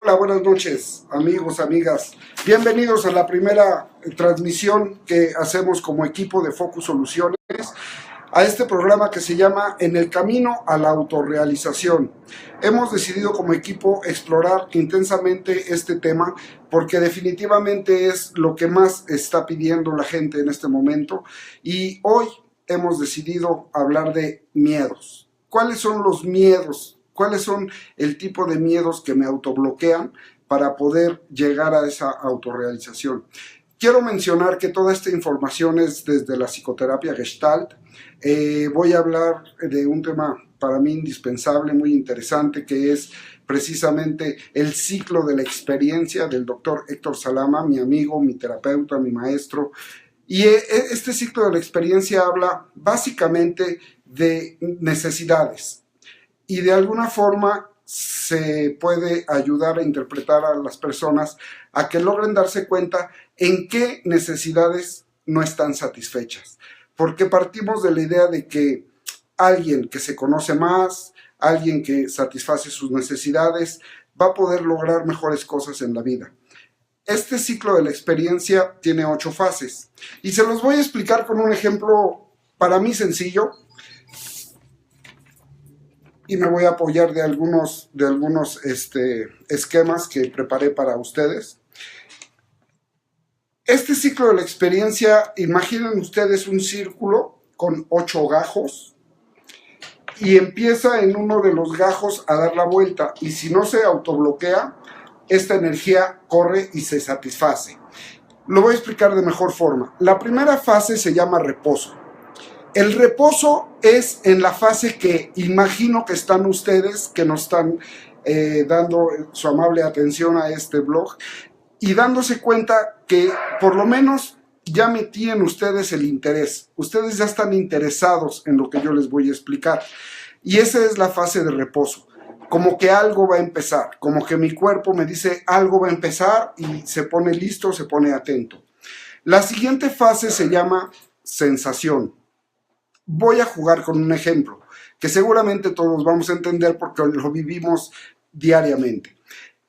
Hola, buenas noches, amigos, amigas. Bienvenidos a la primera transmisión que hacemos como equipo de Focus Soluciones, a este programa que se llama En el Camino a la Autorrealización. Hemos decidido como equipo explorar intensamente este tema porque definitivamente es lo que más está pidiendo la gente en este momento, y hoy hemos decidido hablar de miedos. ¿Cuáles son los miedos? ¿Cuáles son el tipo de miedos que me autobloquean para poder llegar a esa autorrealización? Quiero mencionar que toda esta información es desde la psicoterapia Gestalt. Voy a hablar de un tema para mí indispensable, muy interesante, que es precisamente el ciclo de la experiencia del doctor Héctor Salama, mi amigo, mi terapeuta, mi maestro. Y este ciclo de la experiencia habla básicamente de necesidades. Y de alguna forma se puede ayudar a interpretar a las personas a que logren darse cuenta en qué necesidades no están satisfechas. Porque partimos de la idea de que alguien que se conoce más, alguien que satisface sus necesidades, va a poder lograr mejores cosas en la vida. Este ciclo de la experiencia tiene 8 fases y se los voy a explicar con un ejemplo para mí sencillo. Y me voy a apoyar de algunos esquemas que preparé para ustedes. Este ciclo de la experiencia, imaginen ustedes un círculo con 8 gajos y empieza en uno de los gajos a dar la vuelta, y si no se autobloquea, esta energía corre y se satisface. Lo voy a explicar de mejor forma. La primera fase se llama reposo. El reposo es en la fase que imagino que están ustedes, que nos están dando su amable atención a este blog y dándose cuenta que por lo menos ya metí en ustedes el interés. Ustedes ya están interesados en lo que yo les voy a explicar. Y esa es la fase de reposo. Como que algo va a empezar, como que mi cuerpo me dice algo va a empezar y se pone listo, se pone atento. La siguiente fase se llama sensación. Voy a jugar con un ejemplo que seguramente todos vamos a entender porque lo vivimos diariamente.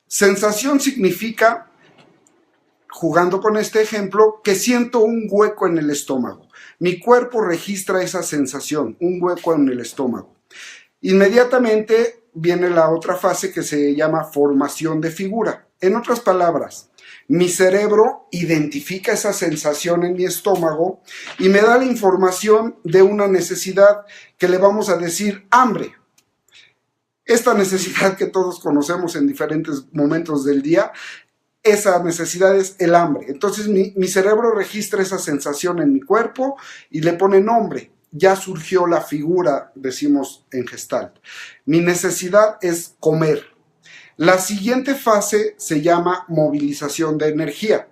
Sensación significa, jugando con este ejemplo, que siento un hueco en el estómago. Mi cuerpo registra esa sensación, un hueco en el estómago. Inmediatamente viene la otra fase que se llama formación de figura. En otras palabras, mi cerebro identifica esa sensación en mi estómago y me da la información de una necesidad que le vamos a decir hambre. Esta necesidad que todos conocemos en diferentes momentos del día, esa necesidad es el hambre. Entonces mi cerebro registra esa sensación en mi cuerpo y le pone nombre. Ya surgió la figura, decimos en Gestalt. Mi necesidad es comer. La siguiente fase se llama movilización de energía.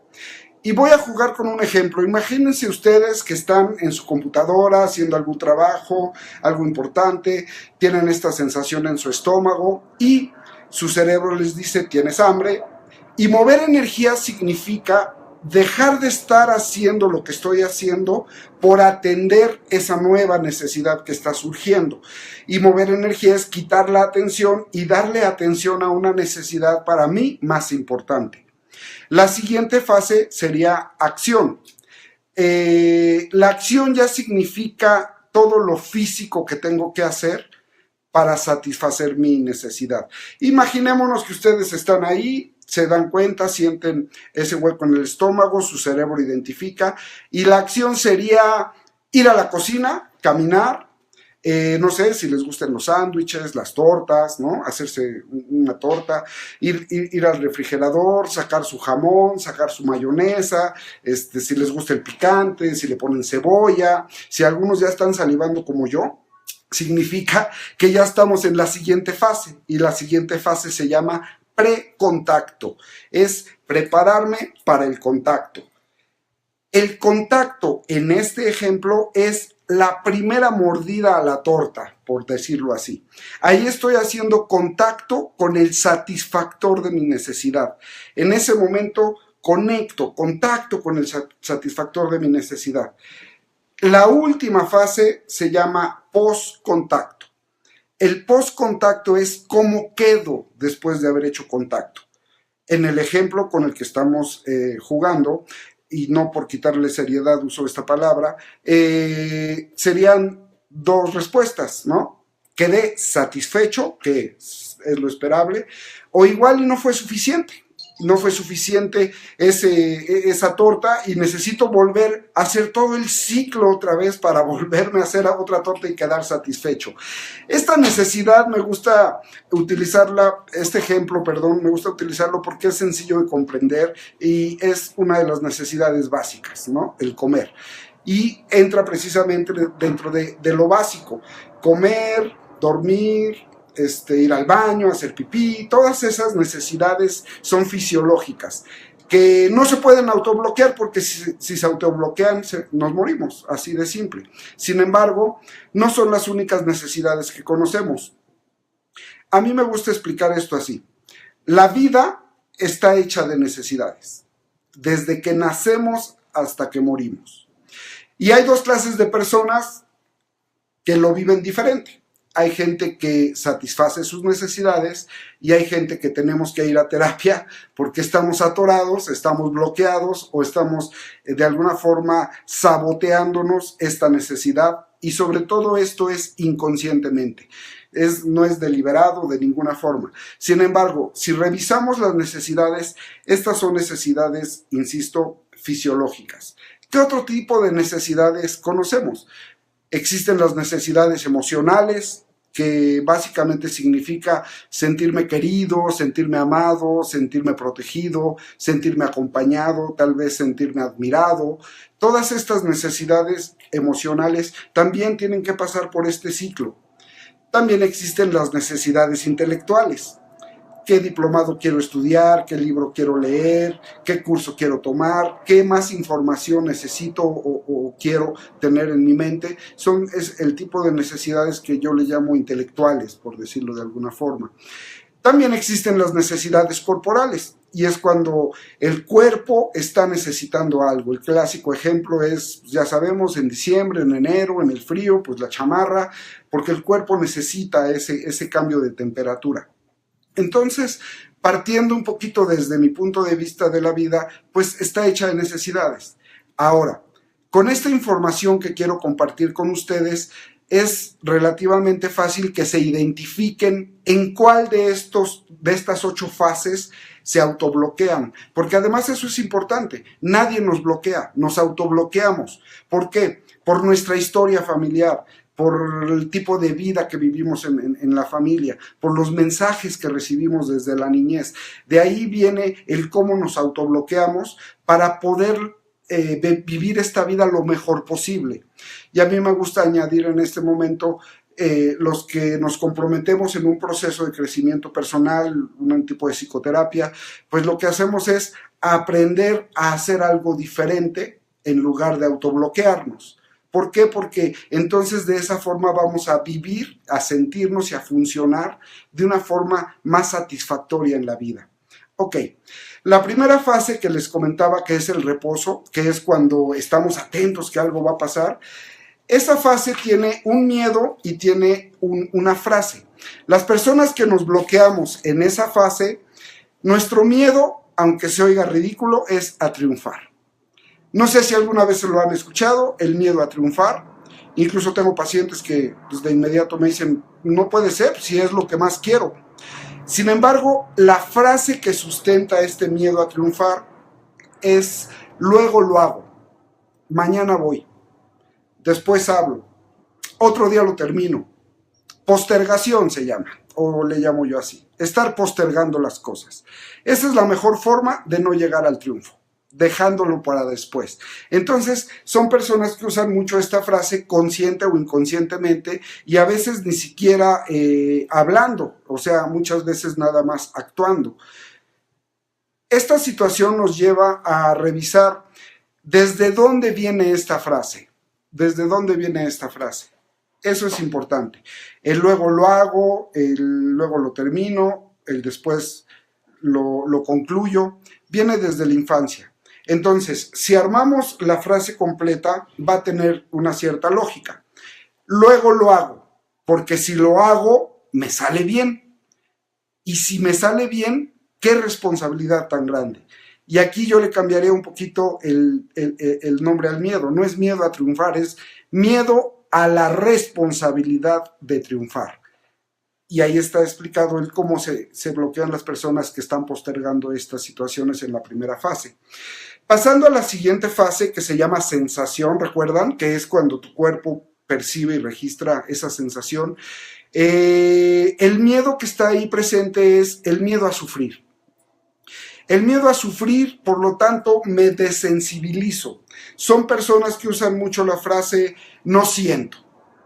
Y voy a jugar con un ejemplo. Imagínense ustedes que están en su computadora haciendo algún trabajo, algo importante, tienen esta sensación en su estómago y su cerebro les dice tienes hambre. Y mover energía significa dejar de estar haciendo lo que estoy haciendo por atender esa nueva necesidad que está surgiendo. Y mover energía es quitar la atención y darle atención a una necesidad para mí más importante. La siguiente fase sería acción. La acción ya significa todo lo físico que tengo que hacer para satisfacer mi necesidad. Imaginémonos que ustedes están ahí, se dan cuenta, sienten ese hueco en el estómago, su cerebro identifica, y la acción sería ir a la cocina, caminar, no sé si les gustan los sándwiches, las tortas, ¿no? Hacerse una torta, ir al refrigerador, sacar su jamón, sacar su mayonesa, si les gusta el picante, si le ponen cebolla, si algunos ya están salivando como yo, significa que ya estamos en la siguiente fase, y la siguiente fase se llama precontacto, es prepararme para el contacto. El contacto en este ejemplo es la primera mordida a la torta, por decirlo así. Ahí estoy haciendo contacto con el satisfactor de mi necesidad. En ese momento contacto con el satisfactor de mi necesidad. La última fase se llama postcontacto. El postcontacto es cómo quedo después de haber hecho contacto. En el ejemplo con el que estamos jugando, y no por quitarle seriedad uso esta palabra, serían dos respuestas, ¿no? Quedé satisfecho, que es lo esperable, o igual y no fue suficiente. No fue suficiente esa torta y necesito volver a hacer todo el ciclo otra vez para volverme a hacer otra torta y quedar satisfecho. Esta necesidad me gusta utilizarla, este ejemplo, perdón, me gusta utilizarlo porque es sencillo de comprender y es una de las necesidades básicas, ¿no? El comer. Y entra precisamente dentro de lo básico. Comer, dormir, ir al baño, hacer pipí, todas esas necesidades son fisiológicas, que no se pueden autobloquear porque si se autobloquean nos morimos, así de simple. Sin embargo, no son las únicas necesidades que conocemos. A mí me gusta explicar esto así. La vida está hecha de necesidades, desde que nacemos hasta que morimos. Y hay dos clases de personas que lo viven diferente. Hay gente que satisface sus necesidades y hay gente que tenemos que ir a terapia porque estamos atorados, estamos bloqueados o estamos de alguna forma saboteándonos esta necesidad, y sobre todo esto es inconscientemente. No es deliberado de ninguna forma. Sin embargo, si revisamos las necesidades, estas son necesidades, insisto, fisiológicas. ¿Qué otro tipo de necesidades conocemos? Existen las necesidades emocionales, que básicamente significa sentirme querido, sentirme amado, sentirme protegido, sentirme acompañado, tal vez sentirme admirado. Todas estas necesidades emocionales también tienen que pasar por este ciclo. También existen las necesidades intelectuales. ¿Qué diplomado quiero estudiar? ¿Qué libro quiero leer? ¿Qué curso quiero tomar? ¿Qué más información necesito o quiero tener en mi mente? Es el tipo de necesidades que yo le llamo intelectuales, por decirlo de alguna forma. También existen las necesidades corporales, y es cuando el cuerpo está necesitando algo. El clásico ejemplo es, ya sabemos, en diciembre, en enero, en el frío, pues la chamarra, porque el cuerpo necesita ese cambio de temperatura. Entonces, partiendo un poquito desde mi punto de vista de la vida, pues está hecha de necesidades. Ahora, con esta información que quiero compartir con ustedes, es relativamente fácil que se identifiquen en cuál de estas 8 fases se autobloquean, porque además eso es importante. Nadie nos bloquea, nos autobloqueamos. ¿Por qué? Por nuestra historia familiar, por el tipo de vida que vivimos en la familia, por los mensajes que recibimos desde la niñez. De ahí viene el cómo nos autobloqueamos para poder vivir esta vida lo mejor posible. Y a mí me gusta añadir en este momento los que nos comprometemos en un proceso de crecimiento personal, un tipo de psicoterapia, pues lo que hacemos es aprender a hacer algo diferente en lugar de autobloquearnos. ¿Por qué? Porque entonces de esa forma vamos a vivir, a sentirnos y a funcionar de una forma más satisfactoria en la vida. Ok, la primera fase que les comentaba, que es el reposo, que es cuando estamos atentos que algo va a pasar, esa fase tiene un miedo y tiene una frase. Las personas que nos bloqueamos en esa fase, nuestro miedo, aunque se oiga ridículo, es a triunfar. No sé si alguna vez se lo han escuchado, el miedo a triunfar. Incluso tengo pacientes que pues, de inmediato me dicen, no puede ser, si es lo que más quiero. Sin embargo, la frase que sustenta este miedo a triunfar es, luego lo hago, mañana voy, después hablo, otro día lo termino. Postergación se llama, o le llamo yo así, estar postergando las cosas. Esa es la mejor forma de no llegar al triunfo, dejándolo para después. Entonces, son personas que usan mucho esta frase consciente o inconscientemente y a veces ni siquiera hablando, o sea, muchas veces nada más actuando. Esta situación nos lleva a revisar desde dónde viene esta frase. ¿Desde dónde viene esta frase? Eso es importante. El luego lo hago, el luego lo termino, el después lo concluyo, viene desde la infancia. Entonces, si armamos la frase completa, va a tener una cierta lógica. Luego lo hago, porque si lo hago, me sale bien. Y si me sale bien, qué responsabilidad tan grande. Y aquí yo le cambiaría un poquito el nombre al miedo. No es miedo a triunfar, es miedo a la responsabilidad de triunfar. Y ahí está explicado el cómo se bloquean las personas que están postergando estas situaciones en la primera fase. Pasando a la siguiente fase, que se llama sensación, ¿recuerdan? Que es cuando tu cuerpo percibe y registra esa sensación. El miedo que está ahí presente es el miedo a sufrir. El miedo a sufrir, por lo tanto, me desensibilizo. Son personas que usan mucho la frase no siento.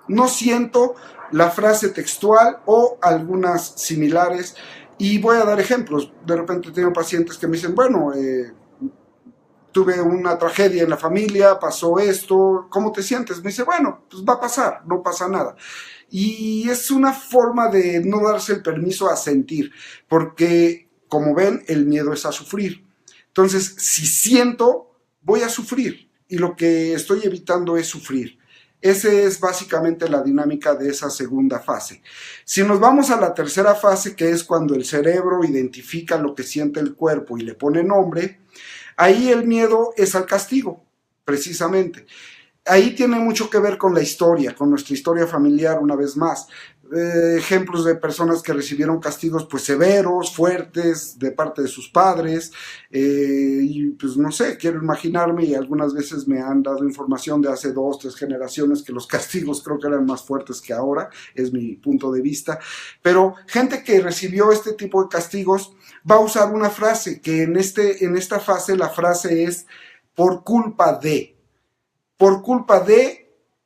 No siento, la frase textual o algunas similares. Y voy a dar ejemplos. De repente tengo pacientes que me dicen, bueno, tuve una tragedia en la familia, pasó esto, ¿cómo te sientes? Me dice, bueno, pues va a pasar, no pasa nada. Y es una forma de no darse el permiso a sentir, porque como ven, el miedo es a sufrir. Entonces, si siento, voy a sufrir, y lo que estoy evitando es sufrir. Esa es básicamente la dinámica de esa segunda fase. Si nos vamos a la tercera fase, que es cuando el cerebro identifica lo que siente el cuerpo y le pone nombre, ahí el miedo es al castigo, precisamente. Ahí tiene mucho que ver con la historia, con nuestra historia familiar, una vez más. Ejemplos de personas que recibieron castigos pues severos, fuertes, de parte de sus padres, y pues no sé, quiero imaginarme, y algunas veces me han dado información de hace 2, 3 generaciones que los castigos creo que eran más fuertes que ahora, es mi punto de vista, pero gente que recibió este tipo de castigos va a usar una frase, que en esta fase la frase es por culpa de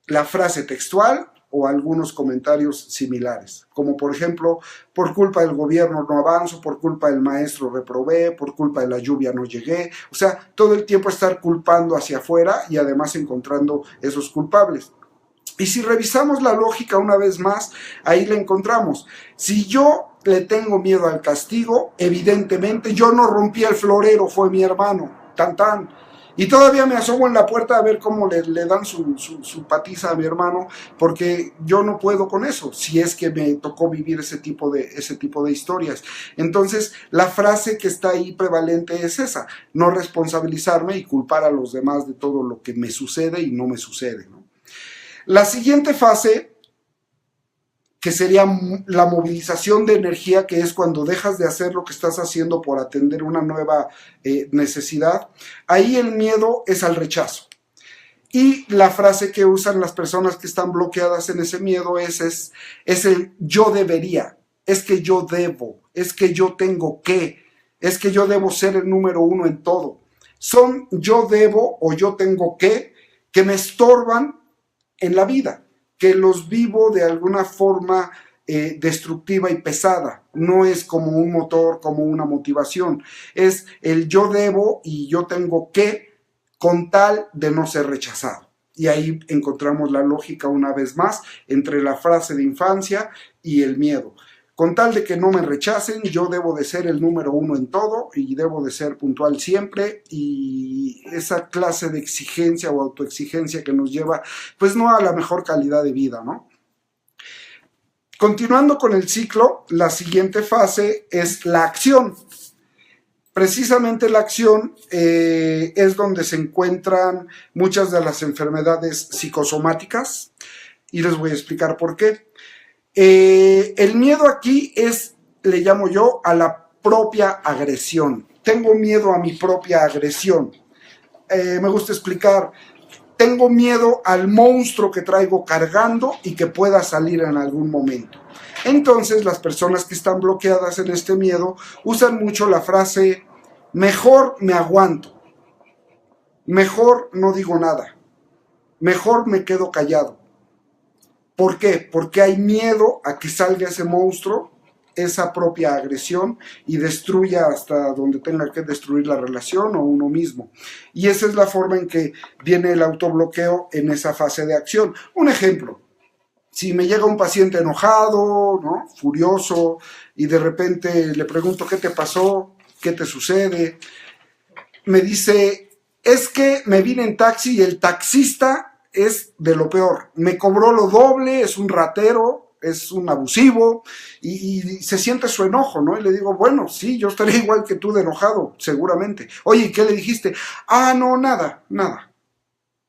la frase textual o algunos comentarios similares, como por ejemplo, por culpa del gobierno no avanzo, por culpa del maestro reprobé, por culpa de la lluvia no llegué. O sea, todo el tiempo estar culpando hacia afuera y además encontrando esos culpables. Y si revisamos la lógica una vez más, ahí la encontramos. Si yo le tengo miedo al castigo, evidentemente yo no rompí el florero, fue mi hermano, tan tan. Y todavía me asomo en la puerta a ver cómo le dan su patiza a mi hermano, porque yo no puedo con eso, si es que me tocó vivir ese tipo de historias. Entonces, la frase que está ahí prevalente es esa, no responsabilizarme y culpar a los demás de todo lo que me sucede y no me sucede, ¿no? La siguiente fase, que sería la movilización de energía, que es cuando dejas de hacer lo que estás haciendo por atender una nueva necesidad, ahí el miedo es al rechazo. Y la frase que usan las personas que están bloqueadas en ese miedo es el yo debería, es que yo debo, es que yo tengo que, es que yo debo ser el número uno en todo. Son yo debo o yo tengo que me estorban en la vida, que los vivo de alguna forma destructiva y pesada. No es como un motor, como una motivación. Es el yo debo y yo tengo que, con tal de no ser rechazado. Y ahí encontramos la lógica una vez más entre la frase de infancia y el miedo. Con tal de que no me rechacen, yo debo de ser el número uno en todo y debo de ser puntual siempre, y esa clase de exigencia o autoexigencia que nos lleva pues no a la mejor calidad de vida, ¿no? Continuando con el ciclo, la siguiente fase es la acción. Precisamente la acción es donde se encuentran muchas de las enfermedades psicosomáticas, y les voy a explicar por qué. El miedo aquí es, le llamo yo, a la propia agresión. Tengo miedo a mi propia agresión. Me gusta explicar, tengo miedo al monstruo que traigo cargando y que pueda salir en algún momento. Entonces, las personas que están bloqueadas en este miedo usan mucho la frase, mejor me aguanto, mejor no digo nada, mejor me quedo callado. ¿Por qué? Porque hay miedo a que salga ese monstruo, esa propia agresión, y destruya hasta donde tenga que destruir la relación o uno mismo. Y esa es la forma en que viene el autobloqueo en esa fase de acción. Un ejemplo, si me llega un paciente enojado, ¿no?, furioso, y de repente le pregunto qué te pasó, qué te sucede, me dice, es que me vine en taxi y el taxista es de lo peor, me cobró lo doble, es un ratero, es un abusivo, y se siente su enojo, ¿no? Y le digo, bueno, sí, yo estaría igual que tú de enojado, seguramente. Oye, ¿y qué le dijiste? Ah, no, nada, nada.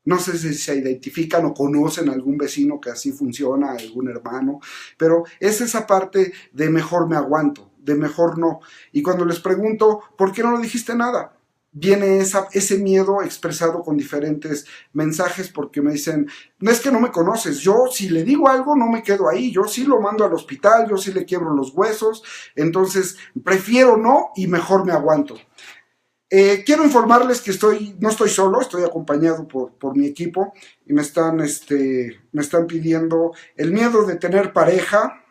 No sé si se identifican o conocen a algún vecino que así funciona, algún hermano, pero es esa parte de mejor me aguanto, de mejor no. Y cuando les pregunto, ¿por qué no le dijiste nada? Viene ese miedo expresado con diferentes mensajes porque me dicen, no es que no me conoces, yo si le digo algo no me quedo ahí, yo sí lo mando al hospital, yo sí le quiebro los huesos, entonces prefiero no y mejor me aguanto. Quiero informarles que no estoy solo, estoy acompañado por mi equipo y me están pidiendo el miedo de tener pareja,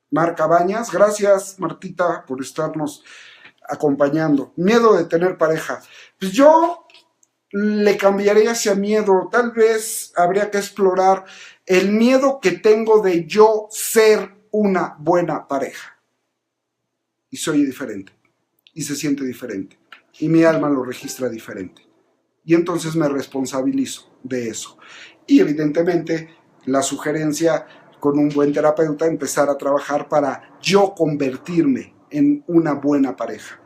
Mar Cabañas. Gracias, Martita, por estarnos acompañando. Miedo de tener pareja. Pues yo le cambiaría hacia miedo. Tal vez habría que explorar el miedo que tengo de yo ser una buena pareja. Y soy diferente. Y se siente diferente. Y mi alma lo registra diferente. Y entonces me responsabilizo de eso. Y evidentemente la sugerencia con un buen terapeuta empezar a trabajar para yo convertirme en una buena pareja.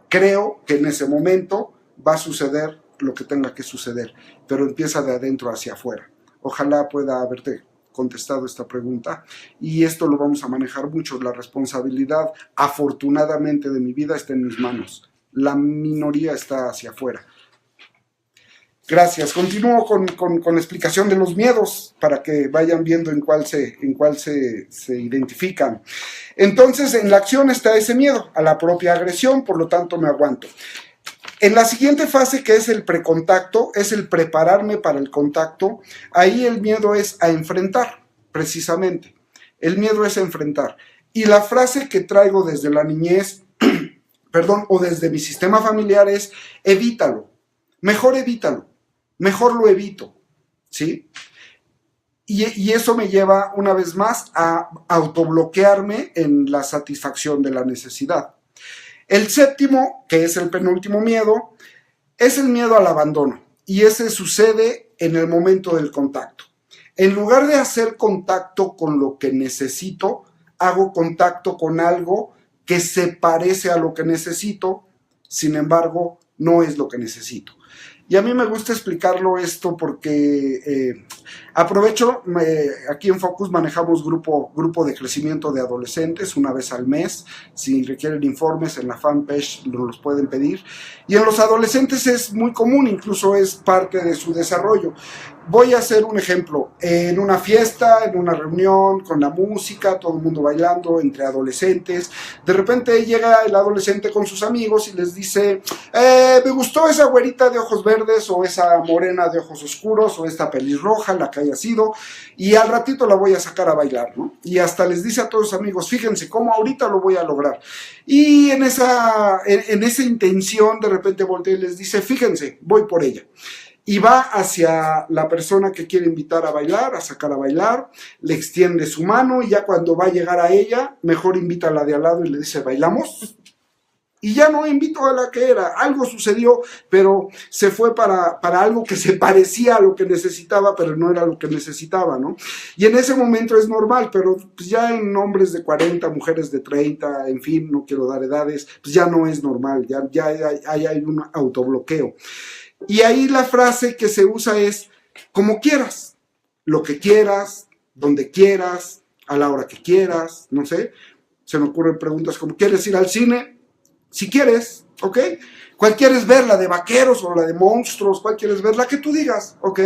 Creo que en ese momento va a suceder lo que tenga que suceder, pero empieza de adentro hacia afuera. Ojalá pueda haberte contestado esta pregunta y esto lo vamos a manejar mucho. La responsabilidad, afortunadamente, de mi vida está en mis manos. La minoría está hacia afuera. Gracias. Continúo con la explicación de los miedos para que vayan viendo en cuál se identifican. Entonces, en la acción está ese miedo a la propia agresión, por lo tanto me aguanto. En la siguiente fase, que es el precontacto, es el prepararme para el contacto, ahí el miedo es a enfrentar, precisamente. El miedo es a enfrentar. Y la frase que traigo desde la niñez, o desde mi sistema familiar es, evítalo, mejor lo evito, ¿sí? Y eso me lleva una vez más a autobloquearme en la satisfacción de la necesidad. El séptimo, que es el penúltimo miedo, es el miedo al abandono. Y ese sucede en el momento del contacto. En lugar de hacer contacto con lo que necesito, hago contacto con algo que se parece a lo que necesito, sin embargo, no es lo que necesito. Y a mí me gusta explicarlo esto porque aprovecho, aquí en Focus manejamos grupo de crecimiento de adolescentes una vez al mes. Si requieren informes en la fanpage los pueden pedir. Y en los adolescentes es muy común, incluso es parte de su desarrollo. Voy a hacer un ejemplo. En una fiesta, en una reunión, con la música, todo el mundo bailando, entre adolescentes. De repente llega el adolescente con sus amigos y les dice, me gustó esa güerita de ojos verdes, o esa morena de ojos oscuros, o esta pelirroja, la que haya sido, y al ratito la voy a sacar a bailar, ¿no? Y hasta les dice a todos sus amigos, fíjense cómo ahorita lo voy a lograr. Y en esa intención, de repente voltea y les dice, fíjense, voy por ella. Y va hacia la persona que quiere invitar a bailar, a sacar a bailar, le extiende su mano y ya cuando va a llegar a ella, mejor invita a la de al lado y le dice, ¿bailamos? Y ya no invito a la que era. Algo sucedió, pero se fue para algo que se parecía a lo que necesitaba, pero no era lo que necesitaba, ¿no? Y en ese momento es normal, pero pues ya en hombres de 40, mujeres de 30, en fin, no quiero dar edades, pues ya no es normal, ya hay un autobloqueo. Y ahí la frase que se usa es, como quieras, lo que quieras, donde quieras, a la hora que quieras, no sé. Se me ocurren preguntas como, ¿quieres ir al cine? Si quieres, ¿ok? ¿Cuál quieres ver? ¿La de vaqueros o la de monstruos? ¿Cuál quieres ver? La que tú digas, ¿ok?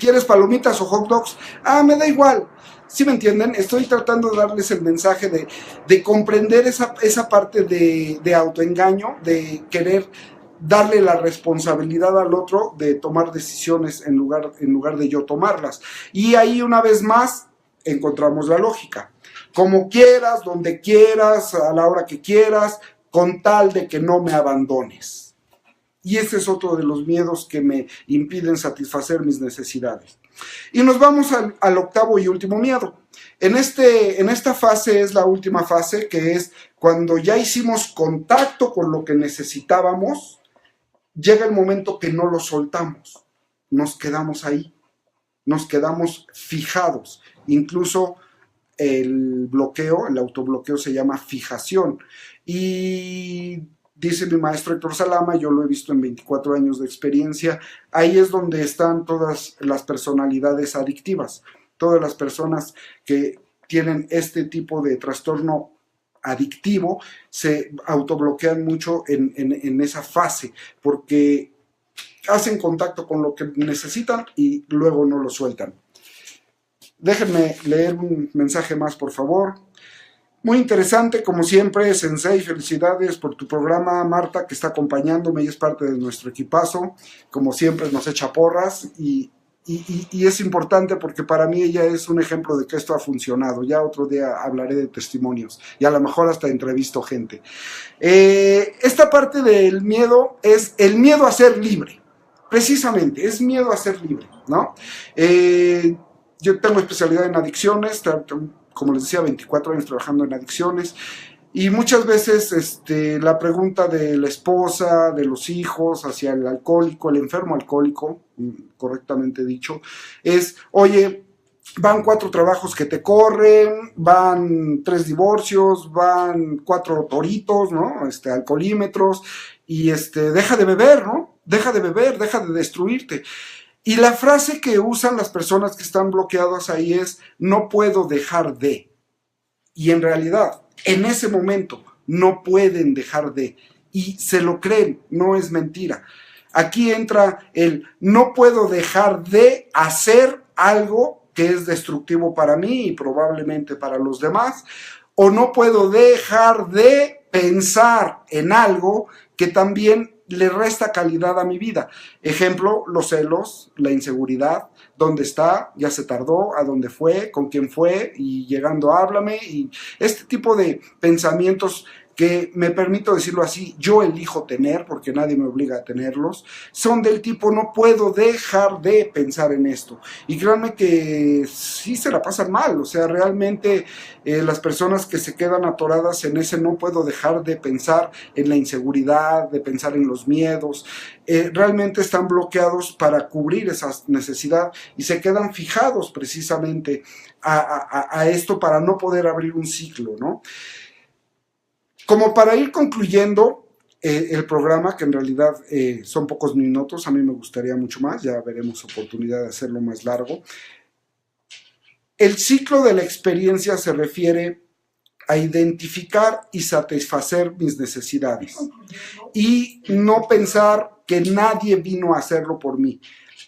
¿Quieres palomitas o hot dogs? Me da igual. ¿Sí me entienden? Estoy tratando de darles el mensaje de comprender esa parte de autoengaño, de querer darle la responsabilidad al otro de tomar decisiones en lugar de yo tomarlas. Y ahí una vez más encontramos la lógica. Como quieras, donde quieras, a la hora que quieras, con tal de que no me abandones. Y ese es otro de los miedos que me impiden satisfacer mis necesidades. Y nos vamos al octavo y último miedo. En esta fase es la última fase, que es cuando ya hicimos contacto con lo que necesitábamos, llega el momento que no lo soltamos, nos quedamos ahí, nos quedamos fijados, incluso el bloqueo, el autobloqueo se llama fijación. Y dice mi maestro Héctor Salama, yo lo he visto en 24 años de experiencia, ahí es donde están todas las personalidades adictivas, todas las personas que tienen este tipo de trastorno adictivo se autobloquean mucho en esa fase, porque hacen contacto con lo que necesitan y luego no lo sueltan. Déjenme leer un mensaje más, por favor. Muy interesante, como siempre, Sensei, felicidades por tu programa, Marta, que está acompañándome y es parte de nuestro equipazo. Como siempre, nos echa porras y es importante porque para mí ella es un ejemplo de que esto ha funcionado. Ya otro día hablaré de testimonios y a lo mejor hasta entrevisto gente. Esta parte del miedo es el miedo a ser libre. Precisamente, es miedo a ser libre, ¿no? Yo tengo especialidad en adicciones, como les decía, 24 años trabajando en adicciones, y muchas veces la pregunta de la esposa, de los hijos, hacia el alcohólico, el enfermo alcohólico, correctamente dicho, es, oye, van 4 trabajos que te corren, van 3 divorcios, van 4 toritos, ¿no? Alcoholímetros, y deja de beber, ¿no? Deja de beber, deja de destruirte. Y la frase que usan las personas que están bloqueadas ahí es, no puedo dejar de. Y en realidad, en ese momento, no pueden dejar de. Y se lo creen, no es mentira. Aquí entra el, no puedo dejar de hacer algo que es destructivo para mí y probablemente para los demás, o no puedo dejar de pensar en algo que también le resta calidad a mi vida. Ejemplo, los celos, la inseguridad, dónde está, ya se tardó, a dónde fue, con quién fue, y llegando háblame, y este tipo de pensamientos que me permito decirlo así, yo elijo tener, porque nadie me obliga a tenerlos, son del tipo, no puedo dejar de pensar en esto. Y créanme que sí se la pasan mal, o sea, realmente las personas que se quedan atoradas en ese no puedo dejar de pensar en la inseguridad, de pensar en los miedos, realmente están bloqueados para cubrir esa necesidad y se quedan fijados precisamente a esto para no poder abrir un ciclo, ¿no? Como para ir concluyendo el programa, que en realidad son pocos minutos, a mí me gustaría mucho más, ya veremos oportunidad de hacerlo más largo. El ciclo de la experiencia se refiere a identificar y satisfacer mis necesidades y no pensar que nadie vino a hacerlo por mí.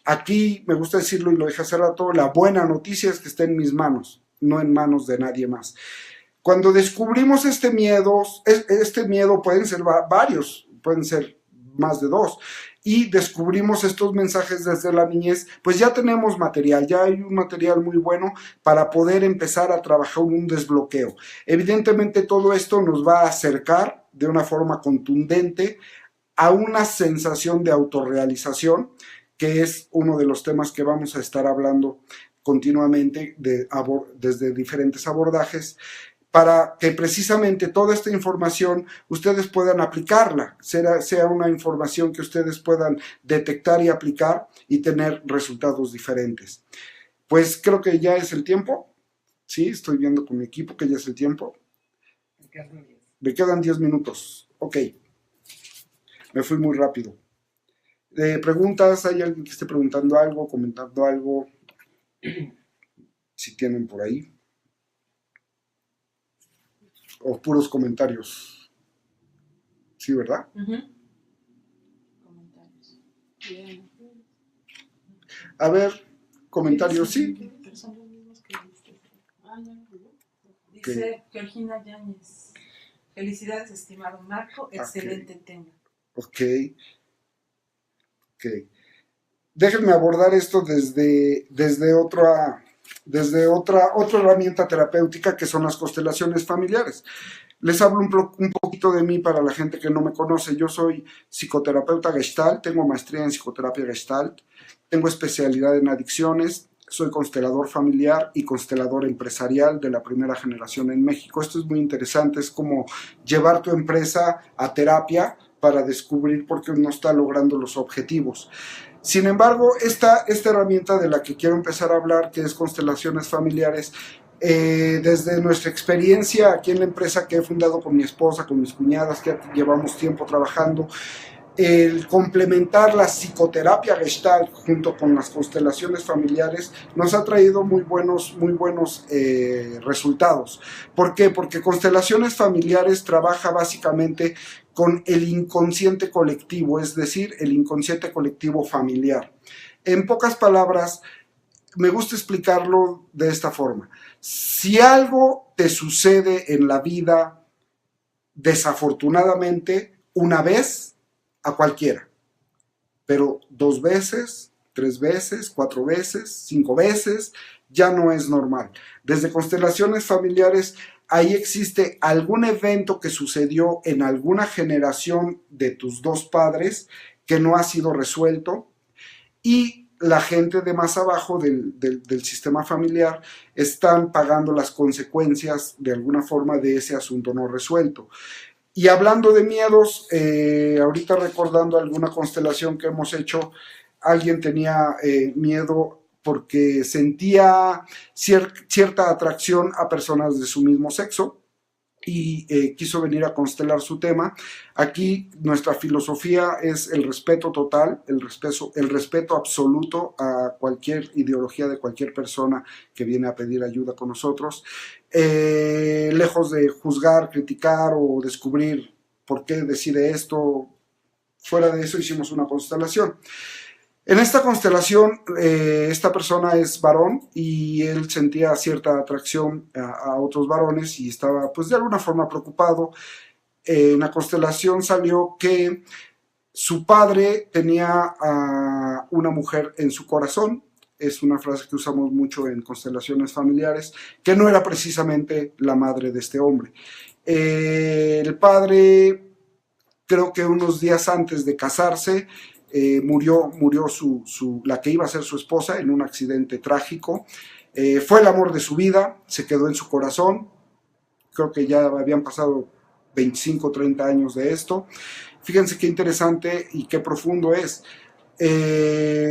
Aquí me gusta decirlo y lo dije hace rato, la buena noticia es que está en mis manos, no en manos de nadie más. Cuando descubrimos este miedo pueden ser varios, pueden ser más de 2, y descubrimos estos mensajes desde la niñez, pues ya tenemos material, ya hay un material muy bueno para poder empezar a trabajar un desbloqueo. Evidentemente todo esto nos va a acercar de una forma contundente a una sensación de autorrealización, que es uno de los temas que vamos a estar hablando continuamente desde diferentes abordajes, para que precisamente toda esta información ustedes puedan aplicarla, sea una información que ustedes puedan detectar y aplicar y tener resultados diferentes. Pues creo que ya es el tiempo. Sí, estoy viendo con mi equipo que ya es el tiempo. Me quedan 10 minutos. Ok. Me fui muy rápido. ¿Preguntas? ¿Hay alguien que esté preguntando algo, comentando algo? Si tienen por ahí. O puros comentarios. Sí, ¿verdad? Comentarios. A ver, comentarios, sí. Son los mismos que viste. Dice Georgina Yáñez. Felicidades, estimado Marco. Excelente tema. Ok. Déjenme abordar esto desde otra herramienta terapéutica, que son las constelaciones familiares. Les hablo un poquito de mí para la gente que no me conoce. Yo soy psicoterapeuta Gestalt, tengo maestría en psicoterapia Gestalt, tengo especialidad en adicciones, soy constelador familiar y constelador empresarial de la primera generación en México. Esto es muy interesante, es como llevar tu empresa a terapia para descubrir por qué no está logrando los objetivos. Sin embargo, esta herramienta de la que quiero empezar a hablar, que es constelaciones familiares, Desde nuestra experiencia aquí en la empresa que he fundado con mi esposa, con mis cuñadas, que llevamos tiempo trabajando, el complementar la psicoterapia Gestalt junto con las constelaciones familiares nos ha traído muy buenos resultados. ¿Por qué? Porque constelaciones familiares trabaja básicamente con el inconsciente colectivo, es decir, el inconsciente colectivo familiar. En pocas palabras, me gusta explicarlo de esta forma. Si algo te sucede en la vida, desafortunadamente, una vez, a cualquiera, pero 2 veces, 3 veces, 4 veces, 5 veces, ya no es normal. Desde constelaciones familiares, ahí existe algún evento que sucedió en alguna generación de tus 2 padres que no ha sido resuelto, y la gente de más abajo del sistema familiar están pagando las consecuencias de alguna forma de ese asunto no resuelto. Y hablando de miedos, ahorita recordando alguna constelación que hemos hecho, alguien tenía miedo porque sentía cierta atracción a personas de su mismo sexo y quiso venir a constelar su tema. Aquí nuestra filosofía es el respeto total, el respeto absoluto a cualquier ideología de cualquier persona que viene a pedir ayuda con nosotros. Lejos de juzgar, criticar o descubrir por qué decide esto, fuera de eso hicimos una constelación. En esta constelación, esta persona es varón y él sentía cierta atracción a otros varones y estaba pues de alguna forma preocupado. En la constelación salió que su padre tenía a una mujer en su corazón. Es una frase que usamos mucho en constelaciones familiares, que no era precisamente la madre de este hombre. El padre, creo que unos días antes de casarse, murió la que iba a ser su esposa en un accidente trágico. Fue el amor de su vida, se quedó en su corazón. Creo que ya habían pasado 25, 30 años de esto. Fíjense qué interesante y qué profundo es.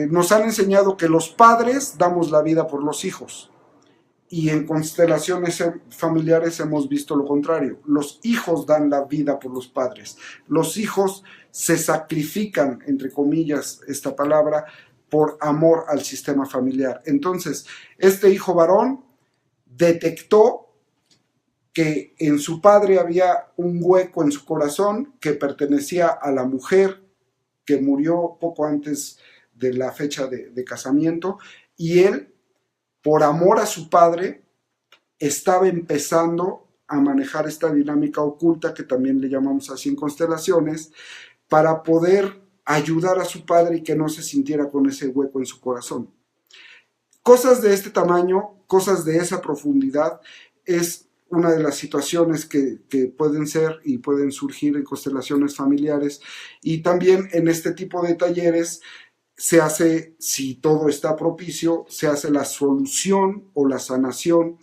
Nos han enseñado que los padres damos la vida por los hijos. Y en constelaciones familiares hemos visto lo contrario. Los hijos dan la vida por los padres. Los hijos se sacrifican, entre comillas, esta palabra, por amor al sistema familiar. Entonces, este hijo varón detectó que en su padre había un hueco en su corazón que pertenecía a la mujer que murió poco antes de la fecha de casamiento, y él, por amor a su padre, estaba empezando a manejar esta dinámica oculta, que también le llamamos así en constelaciones, para poder ayudar a su padre y que no se sintiera con ese hueco en su corazón. Cosas de este tamaño, cosas de esa profundidad, es una de las situaciones que pueden ser y pueden surgir en constelaciones familiares, y también en este tipo de talleres se hace, si todo está propicio, se hace la solución o la sanación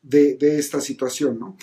de esta situación, ¿no?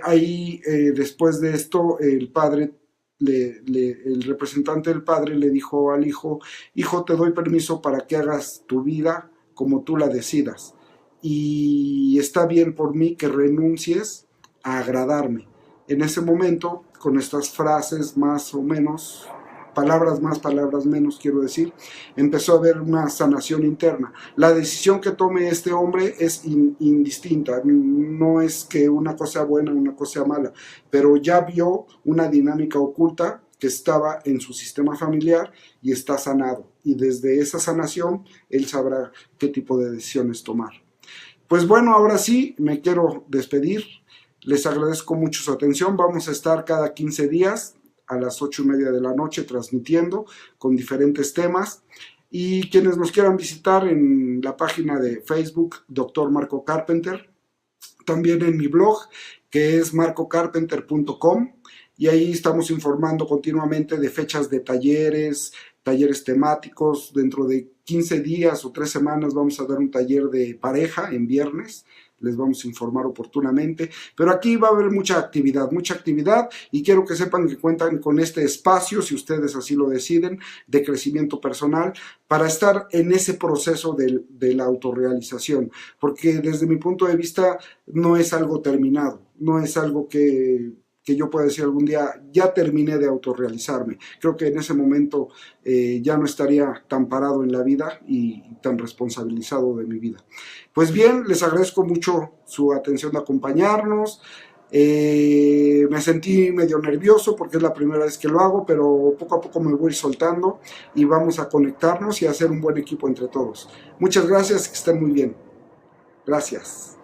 Ahí, después de esto, el padre, el representante del padre le dijo al hijo: hijo, te doy permiso para que hagas tu vida como tú la decidas, y está bien por mí que renuncies a agradarme. En ese momento, con estas frases más o menos, palabras más, palabras menos, quiero decir, empezó a haber una sanación interna. La decisión que tome este hombre es indistinta, no es que una cosa buena o una cosa mala, pero ya vio una dinámica oculta que estaba en su sistema familiar y está sanado, y desde esa sanación él sabrá qué tipo de decisiones tomar. Pues bueno, ahora sí, me quiero despedir. Les agradezco mucho su atención. Vamos a estar cada 15 días a las 8:30 de la noche transmitiendo con diferentes temas. Y quienes nos quieran visitar en la página de Facebook, Dr. Marco Carpenter, también en mi blog, que es marcocarpenter.com, y ahí estamos informando continuamente de fechas de talleres temáticos. Dentro de 15 días o 3 semanas vamos a dar un taller de pareja en viernes, les vamos a informar oportunamente, pero aquí va a haber mucha actividad, y quiero que sepan que cuentan con este espacio, si ustedes así lo deciden, de crecimiento personal, para estar en ese proceso de la autorrealización, porque desde mi punto de vista no es algo terminado, no es algo que yo pueda decir algún día, ya terminé de autorrealizarme. Creo que en ese momento ya no estaría tan parado en la vida y tan responsabilizado de mi vida. Pues bien, les agradezco mucho su atención de acompañarnos. Me sentí medio nervioso porque es la primera vez que lo hago, pero poco a poco me voy soltando y vamos a conectarnos y a hacer un buen equipo entre todos. Muchas gracias, que estén muy bien. Gracias.